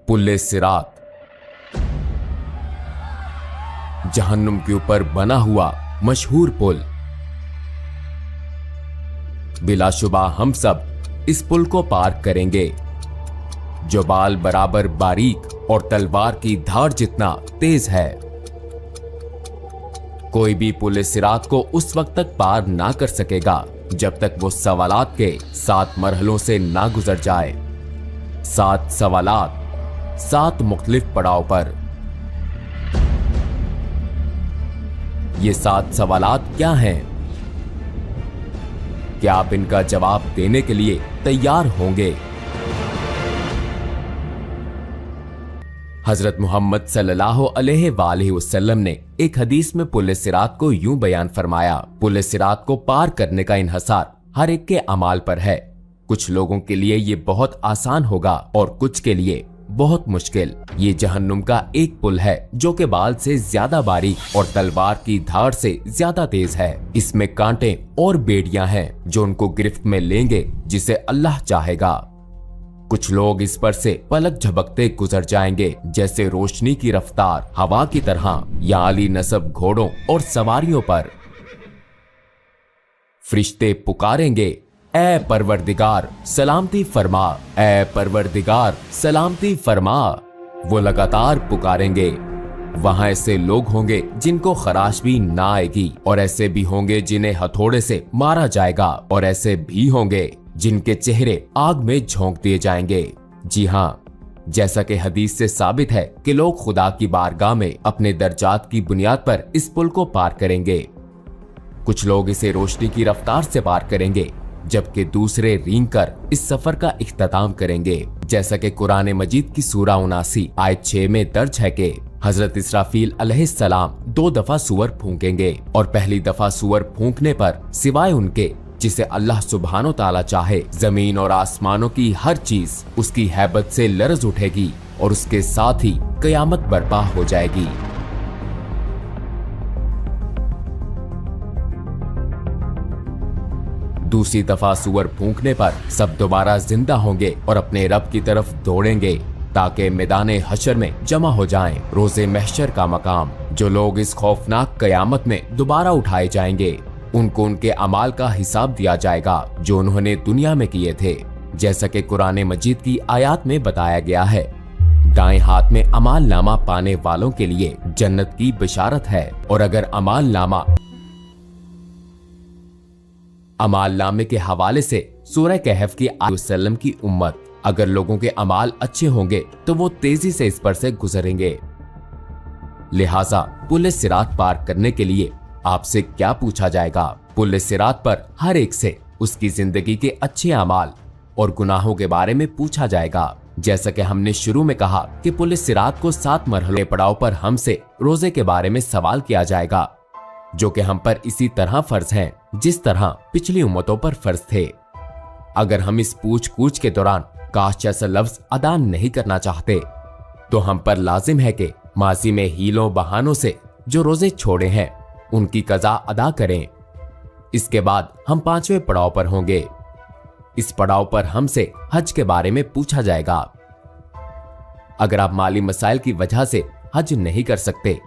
पुल सिरात जहन्नुम के ऊपर बना हुआ मशहूर पुल। बिलाशुबा हम सब इस पुल को पार करेंगे जो बाल बराबर बारीक और तलवार की धार जितना तेज है। कोई भी पुल सिरात को उस वक्त तक पार ना कर सकेगा जब तक वो सवालात के 7 मरहलों से ना गुजर जाए। 7 सवालात 7 मुख्तलिफ पड़ाव पर। ये 7 सवालात क्या हैं? क्या आप इनका जवाब देने के लिए तैयार होंगे? हजरत मोहम्मद सल्लल्लाहु अलैहि वसल्लम ने एक हदीस में पुल सिरात को यूं बयान फरमाया, पुल सिरात को पार करने का इन्हसार हर एक के अमाल पर है। कुछ लोगों के लिए ये बहुत आसान होगा और कुछ के लिए बहुत मुश्किल। ये जहन्नुम का एक पुल है जो के बाल से ज्यादा बारीक और तलवार की धार से ज्यादा तेज है। इसमें कांटे और बेड़ियां हैं जो उनको गिरफ्त में लेंगे जिसे अल्लाह चाहेगा। कुछ लोग इस पर से पलक झपकते गुजर जाएंगे जैसे रोशनी की रफ्तार हवा की तरह या आली नसब घोड़ों और सवारियों पर। फरिश्ते पुकारेंगे, ऐ परवरदिगार सलामती फरमा, ऐ परवरदिगार सलामती फरमा। वो लगातार पुकारेंगे। वहां ऐसे लोग होंगे जिनको खराश भी ना आएगी और ऐसे भी होंगे जिन्हें हथौड़े से मारा जाएगा और ऐसे भी होंगे जिनके चेहरे आग में झोंक दिए जाएंगे। जी हाँ, जैसा कि हदीस से साबित है कि लोग खुदा की बारगाह में अपने दर्जात की बुनियाद पर इस पुल को पार करेंगे। कुछ लोग इसे रोशनी की रफ्तार से पार करेंगे जबकि दूसरे रेंग कर इस सफर का इख्तिताम करेंगे। जैसा कि कुरान मजीद की सूरा 79 आयत 6 में दर्ज है कि हजरत इसराफील अलैहिस्सलाम 2 दफा सूअर फूंकेंगे और पहली दफा सूअर फूंकने पर सिवाय उनके जिसे अल्लाह सुब्हानो ताला चाहे, जमीन और आसमानों की हर चीज उसकी हैबत से लरज उठेगी और उसके साथ ही कयामत बर्पा हो जाएगी। दूसरी दफा सूअर फूंकने पर सब दोबारा जिंदा होंगे और अपने रब की तरफ दौड़ेंगे ताकि मैदान हशर में जमा हो जाएं, रोजे महशर का मकाम। जो लोग इस खौफनाक कयामत में दोबारा उठाए जाएंगे उनको उनके अमाल का हिसाब दिया जाएगा जो उन्होंने दुनिया में किए थे। जैसा कि कुरान मजीद की आयत में बताया गया है, दाएं हाथ में अमाल नामा पाने वालों के लिए जन्नत की बिशारत है और अगर अमाल नामे के हवाले से सूरह कहफ की वसल्लम की उम्मत, अगर लोगों के अमाल अच्छे होंगे तो वो तेजी से इस पर से गुजरेंगे। लिहाजा पुल सिरात पार करने के लिए आपसे क्या पूछा जाएगा? पुल सिरात पर हर एक से उसकी जिंदगी के अच्छे अमाल और गुनाहों के बारे में पूछा जाएगा। जैसा कि हमने शुरू में कहा कि पुल सिरात को 7 मरहले पड़ाव पर हमसे रोजे के बारे में सवाल किया जाएगा जो कि हम पर इसी तरह फर्ज हैं जिस तरह पिछली उम्मतों पर फर्ज थे। अगर हम इस पूछ कूछ के दौरान काश जैसा लफ्ज अदा नहीं करना चाहते तो हम पर लाजिम है कि माजी में हीलों बहानों से जो रोजे छोड़े हैं उनकी कज़ा अदा करें। इसके बाद हम 5वें पड़ाव पर होंगे। इस पड़ाव पर हमसे हज के बारे में पूछा जाएगा। अगर आप माली मसाइल की वजह से हज नहीं कर सकते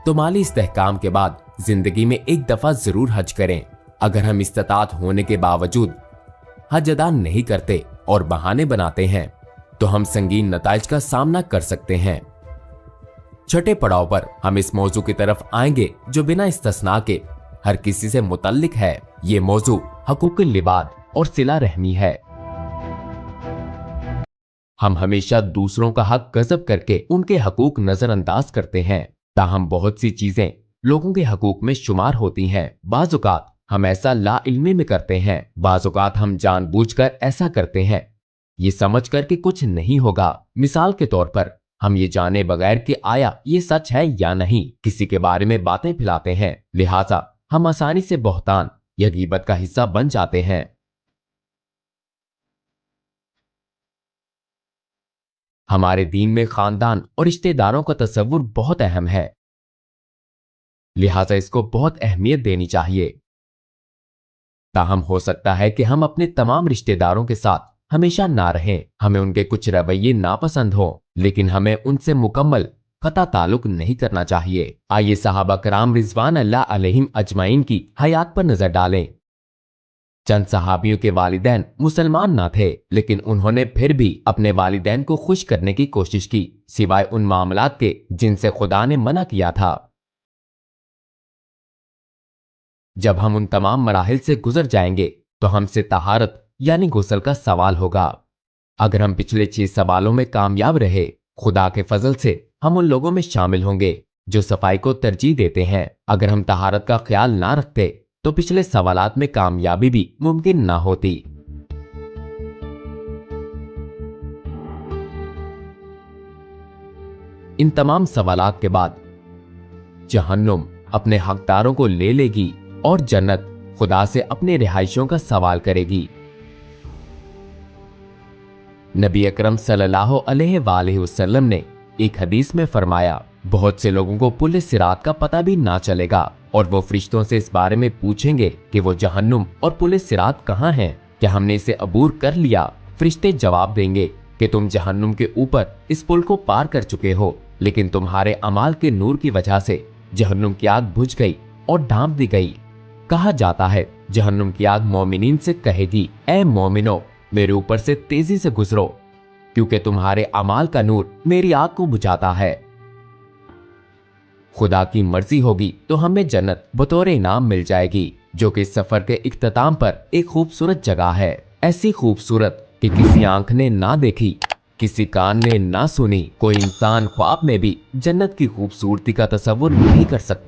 तो माली इस्तेहकाम के बाद जिंदगी में एक दफा जरूर हज करें। अगर हम इस्तात होने के बावजूद हज अदा नहीं करते और बहाने बनाते हैं तो हम संगीन नताइज का सामना कर सकते हैं। छठे पड़ाव पर हम इस मौजू की तरफ आएंगे जो बिना इस्तिस्ना के हर किसी से मुतल्लिक है। ये मौजू हकूकुल लिबाद और सिला रहमी है। हम हमेशा दूसरों का हक गजब करके उनके हकूक नजरअंदाज करते हैं, ताहम बहुत सी चीजें लोगों के हकूक में शुमार होती हैं। बाज़ औक़ात हम ऐसा ला इल्मी में करते हैं, बाज़ औक़ात हम जानबूझकर ऐसा करते हैं ये समझ कर कि कुछ नहीं होगा। मिसाल के तौर पर हम ये जाने बगैर कि आया ये सच है या नहीं किसी के बारे में बातें फैलाते हैं, लिहाजा हम आसानी से बहतान या गीबत का हिस्सा बन जाते हैं। हमारे दीन में खानदान और रिश्तेदारों का तस्वुर बहुत अहम है, लिहाजा इसको बहुत अहमियत देनी चाहिए। ताहम हो सकता है कि हम अपने तमाम रिश्तेदारों के साथ हमेशा ना रहें। हमें उनके कुछ रवैये नापसंद हो, लेकिन हमें उनसे मुकम्मल कता ताल्लुक नहीं करना चाहिए। आइए सहाबा कराम रिजवान अल्लाह अलैहिम अजमाइन की हयात पर नजर डालें। चंद सहाबियों के वालिदैन मुसलमान ना थे, लेकिन उन्होंने फिर भी अपने वालिदैन को खुश करने की कोशिश की, सिवाय उन मामलात के जिनसे खुदा ने मना किया था। जब हम उन तमाम मराहिल से गुजर जाएंगे तो हमसे तहारत यानी गुस्ल का सवाल होगा। अगर हम पिछले 6 सवालों में कामयाब रहे, खुदा के फजल से हम उन लोगों में शामिल होंगे जो सफाई को तरजीह देते हैं। अगर हम तहारत का ख्याल ना रखते तो पिछले सवालात में कामयाबी भी मुमकिन ना होती। इन तमाम सवालात के बाद जहन्नुम अपने हकदारों को ले लेगी और जन्नत खुदा से अपने रिहाइशों का सवाल करेगी। नबी अकरम सल्लल्लाहु अलैहि वसल्लम ने एक हदीस में फरमाया, बहुत से लोगों को पुल सिरात का पता भी ना चलेगा और वो फरिश्तों से इस बारे में पूछेंगे कि वो जहन्नुम और पुल सिरात कहाँ हैं, क्या हमने इसे अबूर कर लिया। फरिश्ते जवाब देंगे कि तुम जहन्नुम के ऊपर इस पुल को पार कर चुके हो, लेकिन तुम्हारे अमाल के नूर की वजह से जहन्नुम की आग बुझ गई और ढांप दी गई। कहा जाता है जहन्नुम की आग मोमिनीन से कहेगी, ए मोमिनो, मेरे ऊपर से तेजी से गुजरो, क्योंकि तुम्हारे अमाल का नूर मेरी आग को बुझाता है। खुदा की मर्जी होगी तो हमें जन्नत बतौर इनाम मिल जाएगी, जो कि सफर के इख्तिताम पर एक खूबसूरत जगह है। ऐसी खूबसूरत कि किसी आंख ने ना देखी, किसी कान ने ना सुनी, कोई इंसान ख्वाब में भी जन्नत की खूबसूरती का तसव्वुर नहीं कर सकता।